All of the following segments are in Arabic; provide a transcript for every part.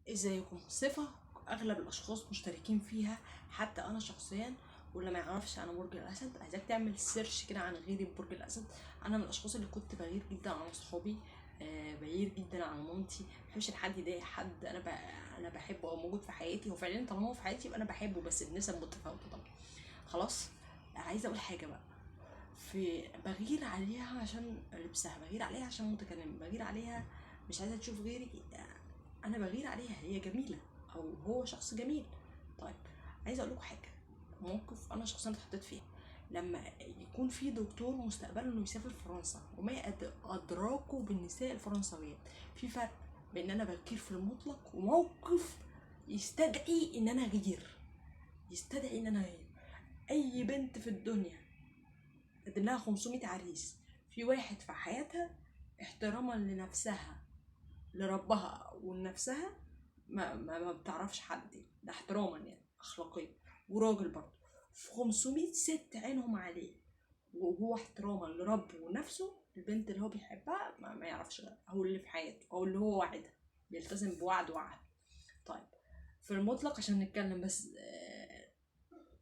ازيكم؟ صفة اغلب الاشخاص مشتركين فيها، حتى انا شخصيا. واللي ما يعرفش انا برج الاسد، عايزاك تعمل سيرش كده عن غيري ببرج الاسد. انا من الاشخاص اللي كنت بغير جدا على صحابي، بغير جدا على مامتي، مبحبش حد يضايق حد انا بحبه او موجود في حياتي. هو فعليا طالما هو في حياتي يبقى انا بحبه، بس بنسب متفاوته طبعا. خلاص. عايزه اقول حاجه بقى، بغير عليها عشان لبسها، بغير عليها عشان متكلمة، بغير عليها مش عايزة تشوف غيري. أنا بغير عليها، هي جميلة أو هو شخص جميل. طيب، عايزة أقول لكم حاجة، موقف أنا شخصيا اتحطيت فيه. لما يكون في دكتور مستقبله إنه يسافر فرنسا، وما أدراكه بالنساء الفرنسويات، في فرق بين أنا بغير في المطلق وموقف يستدعي إن أنا أغير. يستدعي إن أنا أغير. أي بنت في الدنيا قدم لها 500 عريس، في واحد في حياتها احتراما لنفسها، لربها ولنفسها، ما بتعرفش حد. ده احتراما يعني اخلاقيا. وراجل برضه في 500 ست عينهم عليه، وهو احتراما لربه ونفسه، البنت اللي هو بيحبها ما يعرفش غيرها، او اللي في حياته، او اللي هو وعدها، بيلتزم بوعد وعهد. طيب، في المطلق عشان نتكلم بس،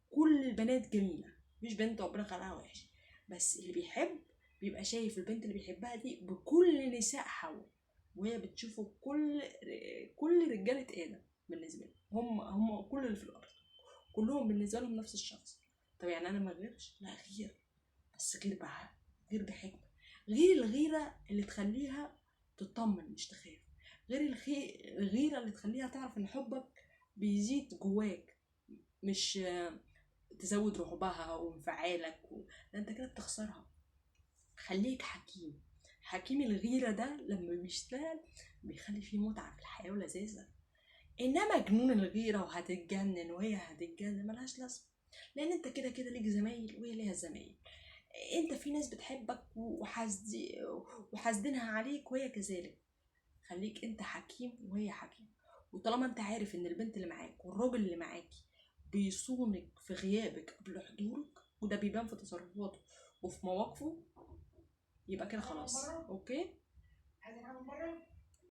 كل البنات جميلة، مفيش بنت ربنا خلقها وحش، بس اللي بيحب بيبقى شايف البنت اللي بيحبها دي بكل نساء حواء، وهي بتشوفه كل رجالة آدم. بالنسبة لي هم كل اللي في الأرض، كلهم بالنسبة لهم نفس الشخص. طب يعني أنا ما غيرش؟ لا، غير، بس غير بقى، غير بحكمة. غير الغيرة اللي تخليها تطمن مش تخاف، غير الغيرة اللي تخليها تعرف إن حبك بيزيد جواك، مش تزود رعبها وانفعالك ده انت كده بتخسرها. خليك حكيم. حكيم الغيرة ده لما بيشتغل بيخلي فيه متعة في الحياة ولذيذة. انما جنون الغيرة وهتتجنن وهي هتتجنن ملهاش لازمة، لان انت كده كده ليك زمايل وهي ليها زمايل. انت في ناس بتحبك وحاسدينها عليك وهي كذلك. خليك انت حكيم وهي حكيم. وطالما انت عارف ان البنت اللي معاك والراجل اللي معاكي بيصونك في غيابك قبل حضورك، وده بيبان في تصرفاته وفي مواقفه، يبقى كده خلاص. اوكي.